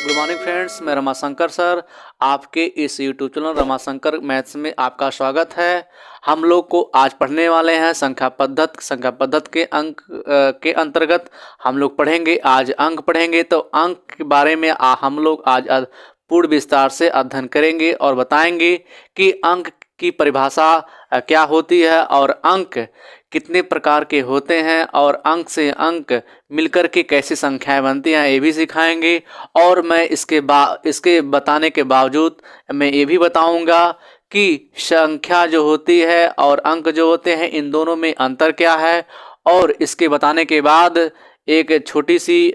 Good morning friends, मैं Ramashankar sir आपके इस यूट्यूब चैनल रमाशंकर मैथ्स में आपका स्वागत है। हम लोग को आज पढ़ने वाले हैं संख्या पद्धत के अंक के अंतर्गत हम लोग पढ़ेंगे। आज अंक पढ़ेंगे तो अंक के बारे में हम लोग आज पूर्ण विस्तार से अध्ययन करेंगे और बताएंगे कि अंक की परिभाषा क्या होती है और अंक कितने प्रकार के होते हैं और अंक से अंक मिलकर के कैसी संख्याएं बनती हैं ये भी सिखाएंगे। और मैं इसके बताने के बावजूद मैं ये भी बताऊंगा कि संख्या जो होती है और अंक जो होते हैं इन दोनों में अंतर क्या है। और इसके बताने के बाद एक छोटी सी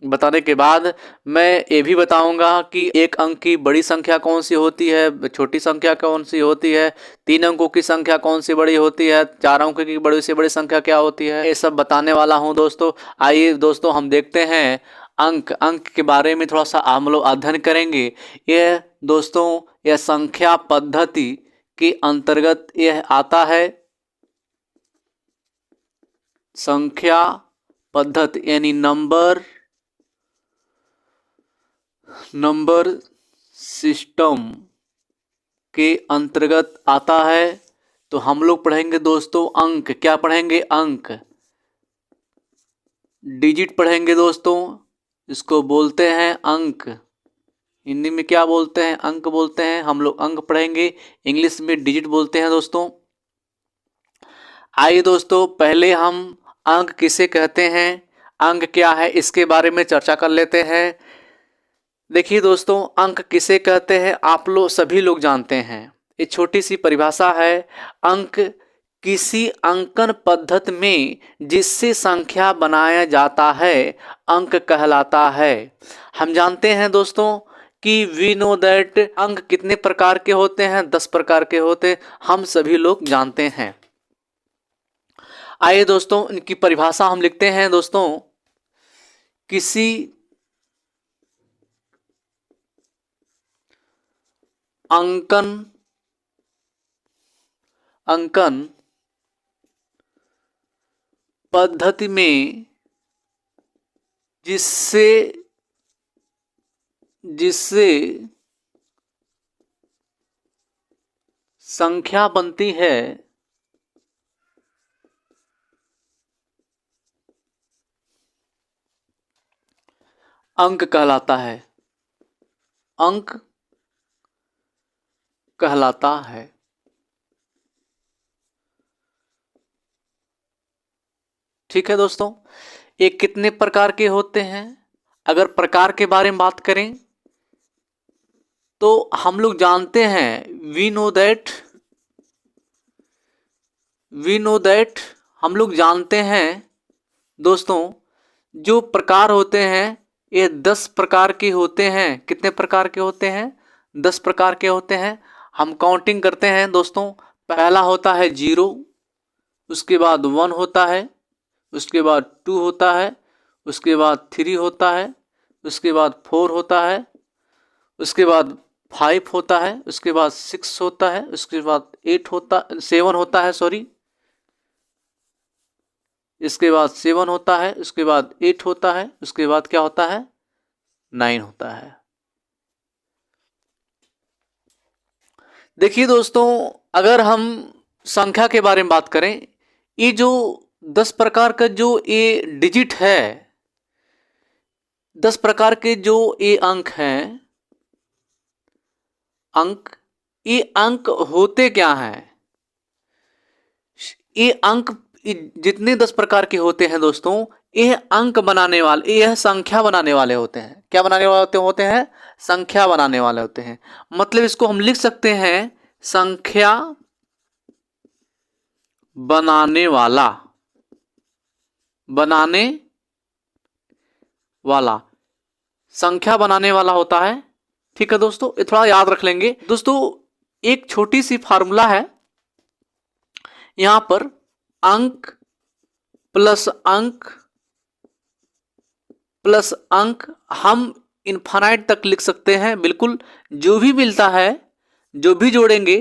बताने के बाद मैं ये भी बताऊंगा कि एक अंक की बड़ी संख्या कौन सी होती है, छोटी संख्या कौन सी होती है, 3 अंकों की संख्या कौन सी बड़ी होती है, 4 अंकों की बड़ी से बड़ी संख्या क्या होती है, ये सब बताने वाला हूं दोस्तों। आइए दोस्तों हम देखते हैं अंक के बारे में थोड़ा सा हम लोग अध्ययन करेंगे। यह दोस्तों यह संख्या पद्धति के अंतर्गत यह आता है। संख्या पद्धति यानी नंबर सिस्टम के अंतर्गत आता है। तो हम लोग पढ़ेंगे दोस्तों अंक। क्या पढ़ेंगे? अंक, डिजिट पढ़ेंगे दोस्तों। इसको बोलते हैं अंक। हिंदी में क्या बोलते हैं? अंक बोलते हैं। हम लोग अंक पढ़ेंगे, इंग्लिश में डिजिट बोलते हैं दोस्तों। आइए दोस्तों पहले हम अंक किसे कहते हैं, अंक क्या है, इसके बारे में चर्चा कर लेते हैं। देखिए दोस्तों अंक किसे कहते हैं आप लोग सभी लोग जानते हैं। ये छोटी सी परिभाषा है। अंक किसी अंकन पद्धति में जिससे संख्या बनाया जाता है अंक कहलाता है। हम जानते हैं दोस्तों कि वी नो दैट अंक कितने प्रकार के होते हैं? 10 प्रकार के होते हैं, हम सभी लोग जानते हैं। आइए दोस्तों इनकी परिभाषा हम लिखते हैं दोस्तों। किसी अंकन पद्धति में जिससे संख्या बनती है अंक कहलाता है। अंक कहलाता है। ठीक है दोस्तों, ये कितने प्रकार के होते हैं? अगर प्रकार के बारे में बात करें तो हम लोग जानते हैं वी नो दैट हम लोग जानते हैं दोस्तों जो प्रकार होते हैं ये 10 प्रकार के होते हैं। कितने प्रकार के होते हैं? 10 प्रकार के होते हैं। हम काउंटिंग करते हैं दोस्तों। पहला होता है 0, उसके बाद 1 होता है, उसके बाद 2 होता है, उसके बाद 3 होता है, उसके बाद 4 होता है, उसके बाद 5 होता है, उसके बाद 6 होता है, उसके बाद 7 होता है सॉरी, इसके बाद 7 होता है, उसके बाद 8 होता है, उसके बाद क्या होता है? 9 होता है। देखिए दोस्तों अगर हम संख्या के बारे में बात करें, ये जो 10 प्रकार का जो ये डिजिट है, 10 प्रकार के जो ये अंक हैं, ये अंक होते क्या हैं? ये अंक जितने 10 प्रकार के होते हैं दोस्तों, यह अंक बनाने वाले, यह संख्या बनाने वाले होते हैं। क्या बनाने वाले होते हैं? संख्या बनाने वाले होते हैं। मतलब इसको हम लिख सकते हैं संख्या बनाने वाला संख्या बनाने वाला होता है। ठीक है दोस्तों, ये थोड़ा याद रख लेंगे दोस्तों। एक छोटी सी फार्मूला है यहां पर, अंक प्लस अंक हम इनफाइनाइट तक लिख सकते हैं। बिल्कुल जो भी मिलता है, जो भी जोड़ेंगे,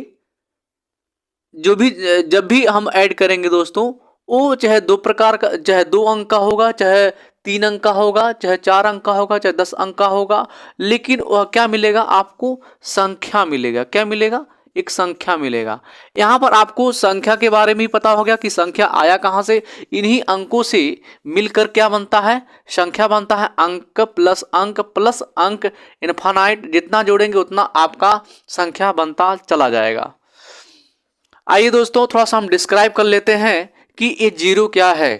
जब भी हम ऐड करेंगे दोस्तों, वो चाहे 2 प्रकार का, चाहे 2 अंक का होगा, चाहे 3 अंक का होगा, चाहे 4 अंक का होगा, चाहे 10 अंक का होगा, लेकिन वह क्या मिलेगा आपको? संख्या मिलेगा। क्या मिलेगा? एक संख्या मिलेगा। यहां पर आपको संख्या के बारे में ही पता हो गया कि संख्या आया कहां से। इन्हीं अंकों से मिलकर क्या बनता है? संख्या बनता है। अंक प्लस अंक इनफाइनाइट, जितना जोड़ेंगे उतना आपका संख्या बनता चला जाएगा। आइए दोस्तों थोड़ा सा हम डिस्क्राइब कर लेते हैं कि ये जीरो क्या है।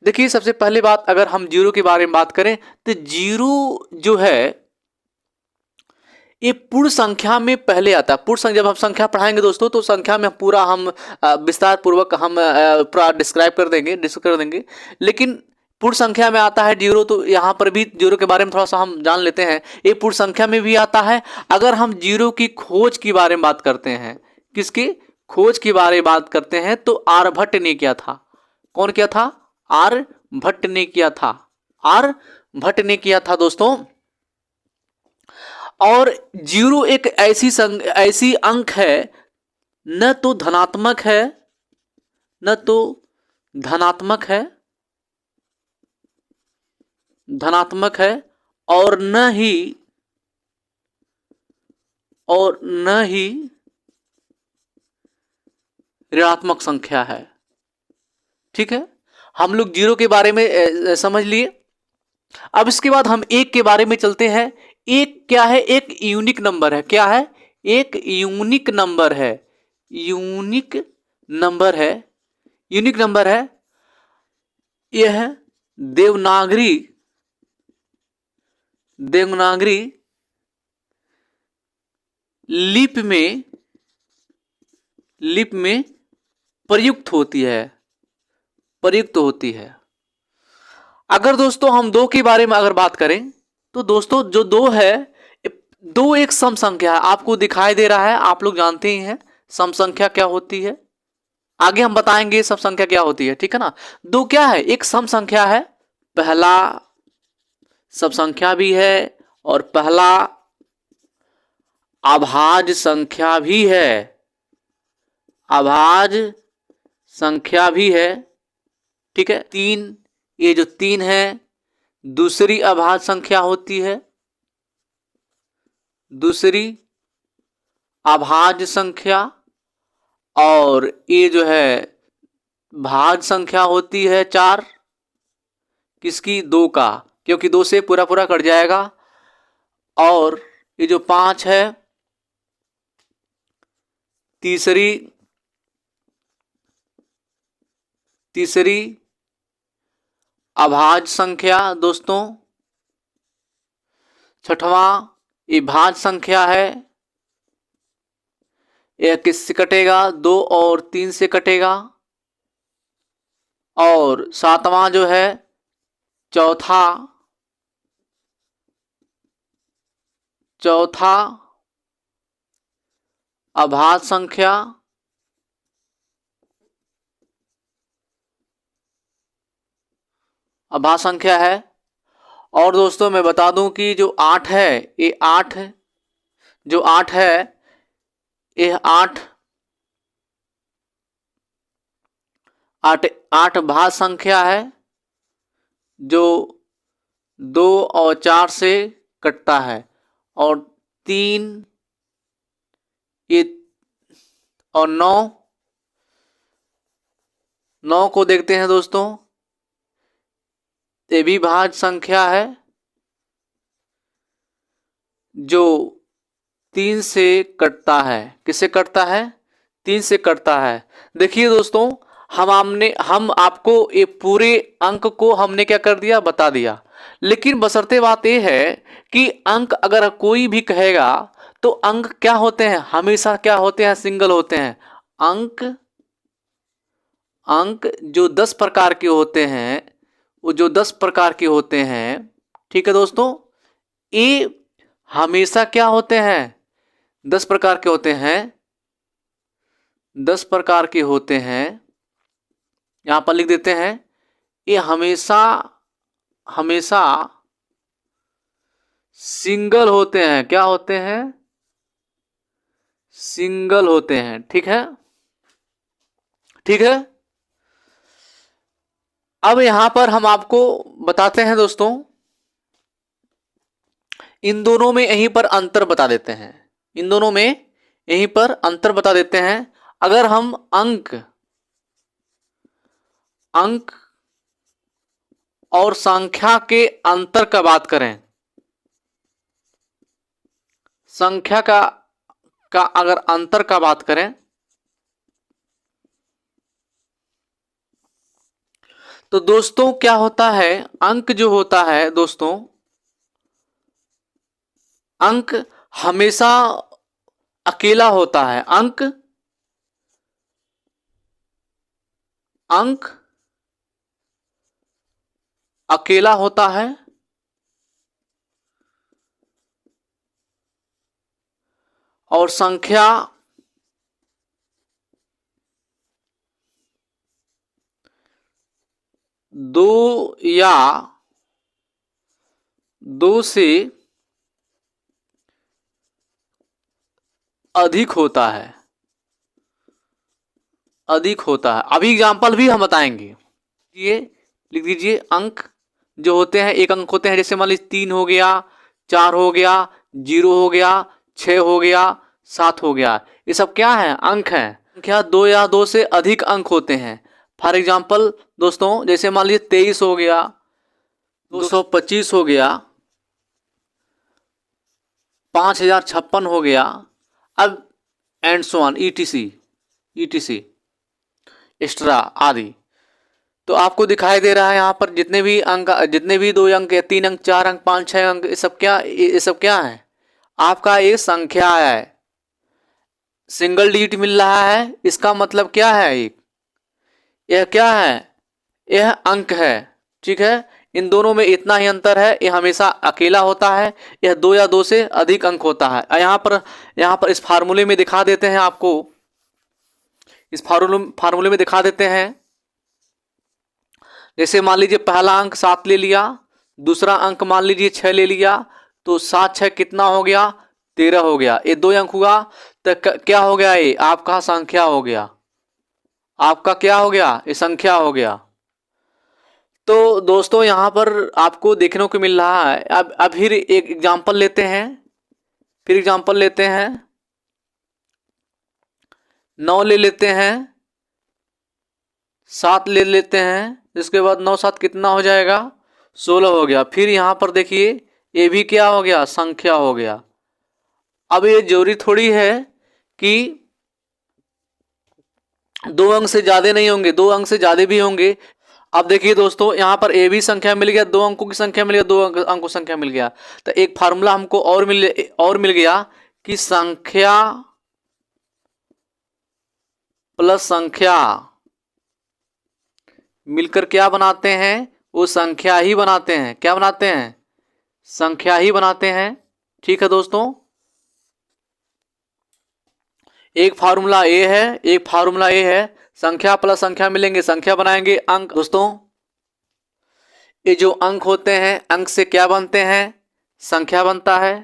देखिए सबसे पहली बात, अगर हम जीरो के बारे में बात करें तो जीरो जो है ये पूर्ण संख्या में पहले आता है। पूर्ण संख्या, जब हम संख्या पढ़ाएंगे दोस्तों तो संख्या में पूरा हम विस्तार पूर्वक हम पूरा डिस्क्राइब कर देंगे। लेकिन पूर्ण संख्या में आता है जीरो, तो यहाँ पर भी जीरो के बारे में थोड़ा सा हम जान लेते हैं। ये पूर्ण संख्या में भी आता है। अगर हम जीरो की खोज के बारे में बात करते हैं, किसकी खोज के बारे में बात करते हैं, तो आर्यभट्ट ने किया था। कौन किया था? आर्यभट्ट ने किया था। आर्यभट्ट ने किया था दोस्तों। और जीरो एक ऐसी अंक है, न तो धनात्मक है, न तो धनात्मक है, धनात्मक है, और न ही ऋणात्मक संख्या है। ठीक है, हम लोग जीरो के बारे में समझ लिए। अब इसके बाद हम एक के बारे में चलते हैं। एक क्या है? एक यूनिक नंबर है। क्या है? एक यूनिक नंबर है। यूनिक नंबर है। यूनिक नंबर है। यह देवनागरी लिप में प्रयुक्त होती है। अगर दोस्तों हम दो के बारे में अगर बात करें तो दोस्तों जो दो है, दो एक सम संख्या है। आपको दिखाई दे रहा है, आप लोग जानते ही हैं सम संख्या क्या होती है। आगे हम बताएंगे सम संख्या क्या होती है। ठीक है ना। दो क्या है? एक सम संख्या है, पहला सम संख्या भी है और पहला अभाज्य संख्या भी है। अभाज्य संख्या भी है। ठीक है। तीन, ये जो तीन है दूसरी अभाज्य संख्या होती है। दूसरी अभाज्य संख्या। और ये जो है भाज्य संख्या होती है चार। किसकी? दो का, क्योंकि दो से पूरा पूरा कट जाएगा। और ये जो पांच है तीसरी अभाज्य संख्या दोस्तों। छठवां ये भाज्य संख्या है। यह किससे कटेगा? दो और तीन से कटेगा। और सातवां जो है चौथा अभाज्य संख्या। अभाज्य संख्या है। और दोस्तों मैं बता दूं कि जो आठ है, ये आठ जो आठ है, ये आठ भाज्य संख्या है जो दो और चार से कटता है। और तीन ये और नौ को देखते हैं दोस्तों। ये भी भाज्य संख्या है जो तीन से कटता है। किससे कटता है? तीन से कटता है। देखिए दोस्तों, हम आपको ये पूरे अंक को हमने क्या कर दिया? बता दिया। लेकिन बशर्ते बात यह है कि अंक अगर कोई भी कहेगा तो अंक क्या होते हैं? हमेशा क्या होते हैं? सिंगल होते हैं। अंक जो 10 प्रकार के होते हैं, वो जो 10 प्रकार के होते हैं, ठीक है दोस्तों, ये हमेशा क्या होते हैं? 10 प्रकार के होते हैं। 10 प्रकार के होते हैं। यहां पर लिख देते हैं। ये हमेशा सिंगल होते हैं। क्या होते हैं? सिंगल होते हैं। ठीक है। ठीक है। अब यहां पर हम आपको बताते हैं दोस्तों, इन दोनों में यहीं पर अंतर बता देते हैं, इन दोनों में यहीं पर अंतर बता देते हैं। अगर हम अंक अंक और संख्या के अंतर का बात करें, संख्या का अगर अंतर का बात करें, तो दोस्तों क्या होता है, अंक जो होता है दोस्तों, अंक हमेशा अकेला होता है। अंक अंक अकेला होता है और संख्या दो या दो से अधिक होता है, अधिक होता है। अभी एग्जांपल भी हम बताएंगे। ये लिख दीजिए, अंक जो होते हैं, एक अंक होते हैं, जैसे मान लीजिए 3 हो गया, 4 हो गया, 0 हो गया, 6 हो गया, 7 हो गया, ये सब क्या है, अंक है। संख्या दो या दो से अधिक अंक होते हैं। फॉर एग्जाम्पल दोस्तों, जैसे मान लीजिए 23 हो गया, 225 हो गया, 5056 हो गया, अब and so on, etc extra आदि। तो आपको दिखाई दे रहा है यहाँ पर जितने भी अंक, जितने भी 2 अंक या 3 अंक, 4 अंक, 5, 6 अंक, ये सब क्या है, आपका ये संख्या है, सिंगल डिजिट मिल रहा है। इसका मतलब क्या है, यह क्या है, यह अंक है। ठीक है, इन दोनों में इतना ही अंतर है, यह हमेशा अकेला होता है, यह 2 या 2 से अधिक अंक होता है। यहाँ पर इस फार्मूले में दिखा देते हैं आपको, इस फार्मूले में दिखा देते हैं। जैसे मान लीजिए पहला अंक 7 ले लिया, दूसरा अंक मान लीजिए 6 ले लिया, तो 7 6 कितना हो गया, 13 हो गया। ये 2 अंक हुआ, तो क्या हो गया, ये आपका संख्या हो गया, आपका क्या हो गया, ये संख्या हो गया। तो दोस्तों यहाँ पर आपको देखने को मिल रहा है। अब फिर एक एग्जांपल लेते हैं, फिर एग्जांपल लेते हैं, 9 ले लेते हैं, 7 ले लेते हैं, इसके बाद 9 7 कितना हो जाएगा, 16 हो गया। फिर यहाँ पर देखिए, ये भी क्या हो गया, संख्या हो गया। अब ये जरूरी थोड़ी है कि 2 अंक से ज्यादा नहीं होंगे, 2 अंक से ज्यादा भी होंगे। अब देखिए दोस्तों, यहाँ पर ए भी संख्या मिल गया, 2 अंकों की संख्या मिल गया, 2 अंकों संख्या मिल गया। तो एक फार्मूला हमको और मिल गया कि संख्या प्लस संख्या मिलकर क्या बनाते हैं, वो संख्या ही बनाते हैं। क्या बनाते हैं, संख्या ही बनाते हैं। ठीक है दोस्तों, एक फार्मूला ए है, एक फार्मूला ए है, संख्या प्लस संख्या मिलेंगे, संख्या बनाएंगे अंक। दोस्तों ये जो अंक होते हैं, अंक से क्या बनते हैं, संख्या बनता है।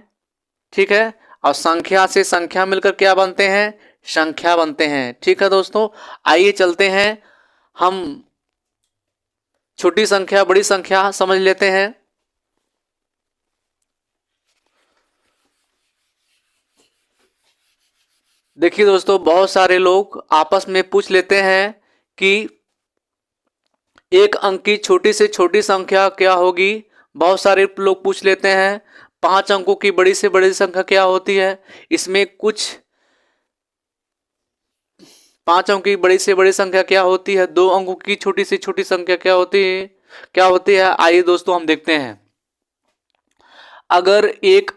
ठीक है, और संख्या से संख्या मिलकर क्या बनते हैं, संख्या बनते हैं। ठीक है दोस्तों, आइए चलते हैं, हम छोटी संख्या बड़ी संख्या समझ लेते हैं। देखिए दोस्तों, बहुत सारे लोग आपस में पूछ लेते हैं कि एक अंक की छोटी से छोटी संख्या क्या होगी। बहुत सारे लोग पूछ लेते हैं 5 अंकों की बड़ी से बड़ी संख्या क्या होती है। इसमें कुछ 5 अंकों की बड़ी से बड़ी संख्या क्या होती है, 2 अंकों की छोटी से छोटी संख्या क्या होती है, क्या होती है। आइए दोस्तों हम देखते हैं। अगर एक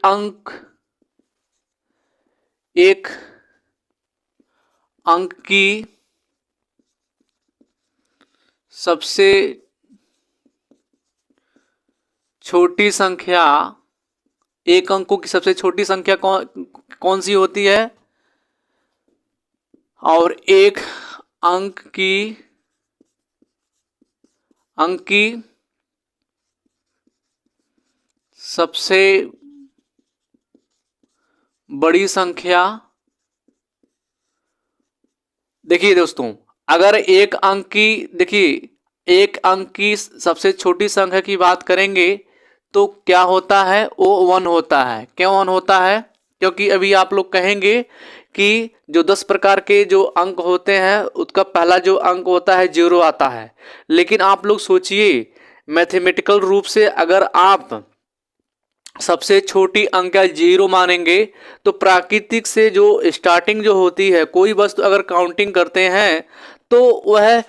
अंक की सबसे छोटी संख्या, एक अंकों की सबसे छोटी संख्या कौन सी होती है, और एक अंक की सबसे बड़ी संख्या। देखिए दोस्तों, अगर एक अंक की, देखिए एक अंक की सबसे छोटी संख्या की बात करेंगे तो क्या होता है, वो 1 होता है। क्यों 1 होता है? क्योंकि अभी आप लोग कहेंगे कि जो 10 प्रकार के जो अंक होते हैं उसका पहला जो अंक होता है 0 आता है। लेकिन आप लोग सोचिए, मैथमेटिकल रूप से अगर आप सबसे छोटी अंक 0 मानेंगे तो प्राकृतिक से जो स्टार्टिंग जो होती है, कोई वस्तु अगर काउंटिंग करते हैं तो वह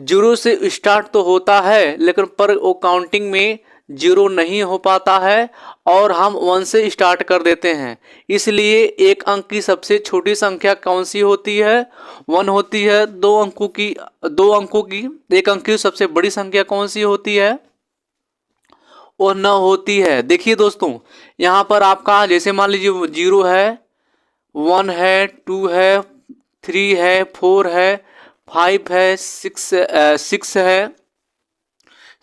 0 से स्टार्ट तो होता है, लेकिन पर वो काउंटिंग में 0 नहीं हो पाता है और हम 1 से स्टार्ट कर देते हैं। इसलिए एक अंक की सबसे छोटी संख्या कौन सी होती है? 1 होती है। दो अंकों की एक अंक की सबसे बड़ी संख्या कौन सी होती है? वो न होती है। देखिए दोस्तों, यहाँ पर आपका जैसे मान लीजिए 0 है, 1 है, 2 है, 3 है, 4 है, 5 है, 6 है,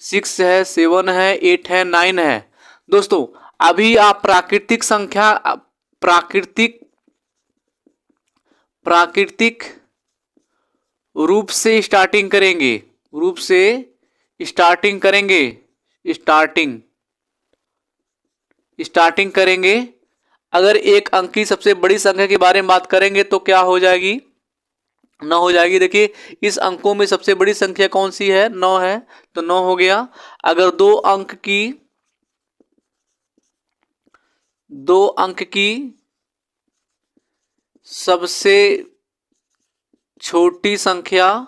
7 है, 8 है, 9 है। दोस्तों, अभी आप प्राकृतिक प्राकृतिक रूप से स्टार्टिंग करेंगे, स्टार्टिंग करेंगे। अगर एक अंक की सबसे बड़ी संख्या के बारे में बात करेंगे तो क्या हो जाएगी? 9 हो जाएगी। देखिए, इस अंकों में सबसे बड़ी संख्या कौन सी है? 9 है, तो 9 हो गया। अगर दो अंक की सबसे छोटी संख्या,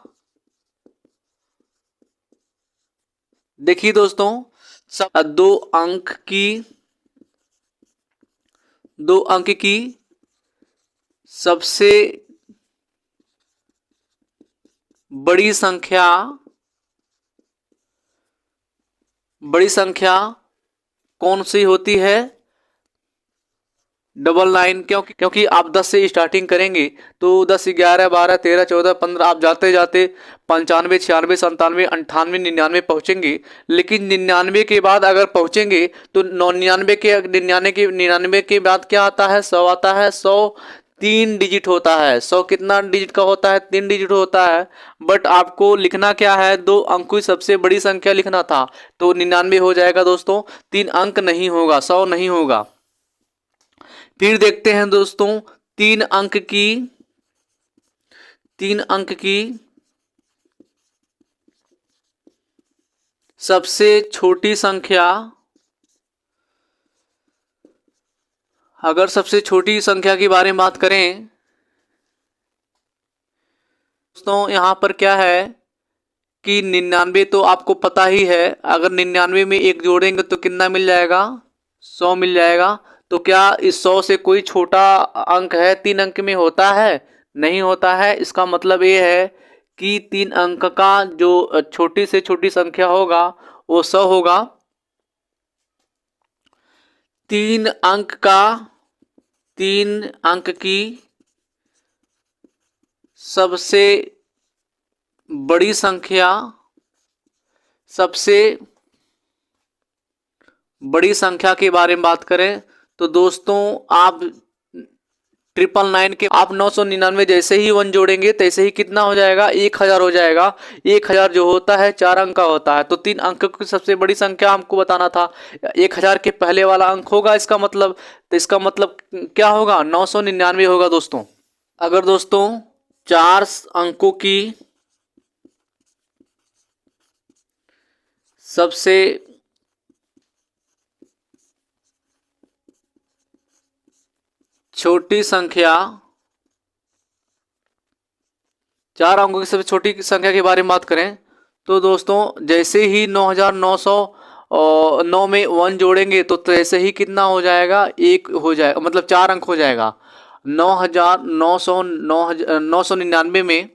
देखिए दोस्तों, दो अंक की सबसे बड़ी संख्या कौन सी होती है? 99। क्योंकि आप 10 से स्टार्टिंग करेंगे तो 10, 11, 12, 13, 14, 15 आप जाते जाते 95, 96, 97, 98, 99 पहुंचेंगे। लेकिन 99 के बाद अगर पहुंचेंगे तो 99 के बाद क्या आता है? 100 आता है। 100 3 डिजिट होता है। 100 कितना डिजिट का होता है? 3 डिजिट होता है। बट आपको लिखना क्या है? दो अंक की सबसे बड़ी संख्या लिखना था, तो 99 हो जाएगा दोस्तों। 3 अंक नहीं होगा, 100 नहीं होगा। फिर देखते हैं दोस्तों, 3 अंक की सबसे छोटी संख्या, अगर सबसे छोटी संख्या के बारे में बात करें दोस्तों, यहां पर क्या है कि 99 तो आपको पता ही है। अगर 99 में 1 जोड़ेंगे तो कितना मिल जाएगा? 100 मिल जाएगा। तो क्या इस 100 से कोई छोटा अंक है? 3 अंक में होता है? नहीं होता है। इसका मतलब ये है कि 3 अंक का जो छोटी से छोटी संख्या होगा वो 100 होगा। 3 अंक की सबसे बड़ी संख्या के बारे में बात करें तो दोस्तों, आप 999 के आप 999 जैसे ही 1 जोड़ेंगे तैसे ही कितना हो जाएगा? 1000 हो जाएगा। 1000 जो होता है 4 अंक का होता है। तो 3 अंक की सबसे बड़ी संख्या हमको बताना था। 1000 के पहले वाला अंक होगा इसका मतलब, तो इसका मतलब क्या होगा? 999 होगा दोस्तों। अगर दोस्तों 4 अंकों की सबसे छोटी संख्या, 4 अंकों की सबसे छोटी संख्या के बारे में बात करें तो दोस्तों, जैसे ही 9909 में 1 जोड़ेंगे तो ऐसे ही कितना हो जाएगा? 1 हो जाएगा, मतलब 4 अंक हो जाएगा। 999 में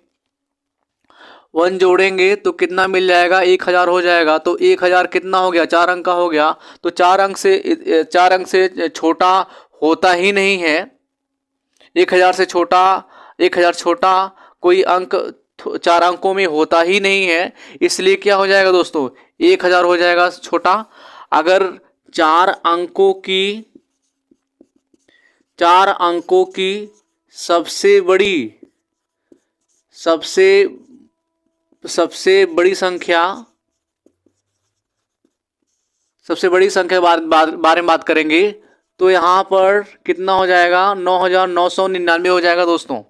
1 जोड़ेंगे तो कितना मिल जाएगा? 1000 हो जाएगा। तो 1000 कितना हो गया? 4 अंक का हो गया। तो 4 अंक से छोटा होता ही नहीं है। 1000 से छोटा, 1000 छोटा कोई अंक 4 अंकों में होता ही नहीं है। इसलिए क्या हो जाएगा दोस्तों? 1000 हो जाएगा छोटा। अगर 4 अंकों की सबसे बड़ी संख्या सबसे बड़ी संख्या बारे में बात करेंगे तो यहाँ पर कितना हो जाएगा, 9,999 हो जाएगा दोस्तों।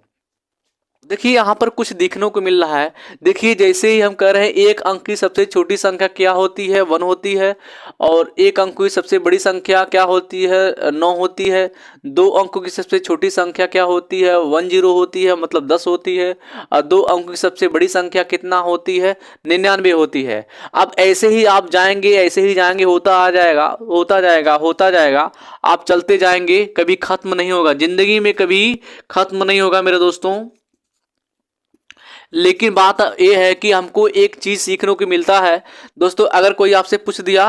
देखिए यहाँ पर कुछ देखने को मिल रहा है। देखिए जैसे ही हम कह रहे हैं एक अंक की सबसे छोटी संख्या क्या होती है, 1 होती है, और एक अंक की सबसे बड़ी संख्या क्या होती है, 9 होती है। 2 अंकों की सबसे छोटी संख्या क्या होती है, 10 होती है, मतलब 10 होती है। और 2 अंकों की सबसे बड़ी संख्या कितना होती है, 99 होती है। अब ऐसे ही आप जाएंगे, ऐसे ही जाएंगे, होता आ जाएगा, होता जाएगा, होता जाएगा। आप चलते जाएंगे, कभी खत्म नहीं होगा, जिंदगी में कभी खत्म नहीं होगा मेरे दोस्तों। लेकिन बात यह है कि हमको एक चीज सीखने को मिलता है दोस्तों। अगर कोई आपसे पूछ दिया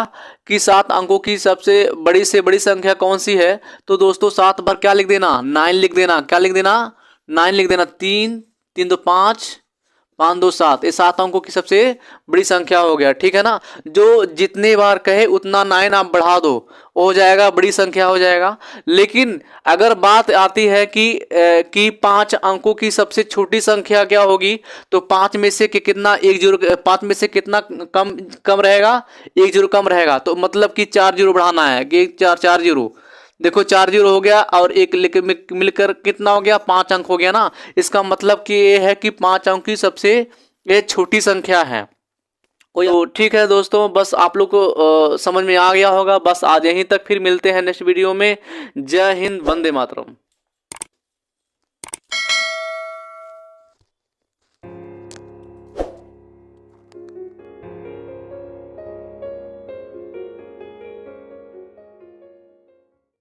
कि 7 अंकों की सबसे बड़ी से बड़ी संख्या कौन सी है, तो दोस्तों 7 पर क्या लिख देना, 9 लिख देना। क्या लिख देना, 9 लिख देना। 3 3 2 5, 5 2 7, ये 7 अंकों की सबसे बड़ी संख्या हो गया, ठीक है ना। जो जितने बार कहे उतना 9 आप बढ़ा दो, हो जाएगा, बड़ी संख्या हो जाएगा। लेकिन अगर बात आती है कि 5 अंकों की सबसे छोटी संख्या क्या होगी, तो 5 में से कितना, 1 जीरो, 5 में से कितना कम कम रहेगा, 1 जीरो कम रहेगा। तो मतलब कि 4 जीरो बढ़ाना है कि 4 जीरो। देखो 4 जीरो हो गया और एक मिलकर कितना हो गया, 5 अंक हो गया ना। इसका मतलब कि ये है कि 5 अंक की सबसे ये छोटी संख्या है कोई। तो ठीक है दोस्तों, बस आप लोग को समझ में आ गया होगा। बस आज यहीं तक, फिर मिलते हैं नेक्स्ट वीडियो में। जय हिंद, वंदे मातरम।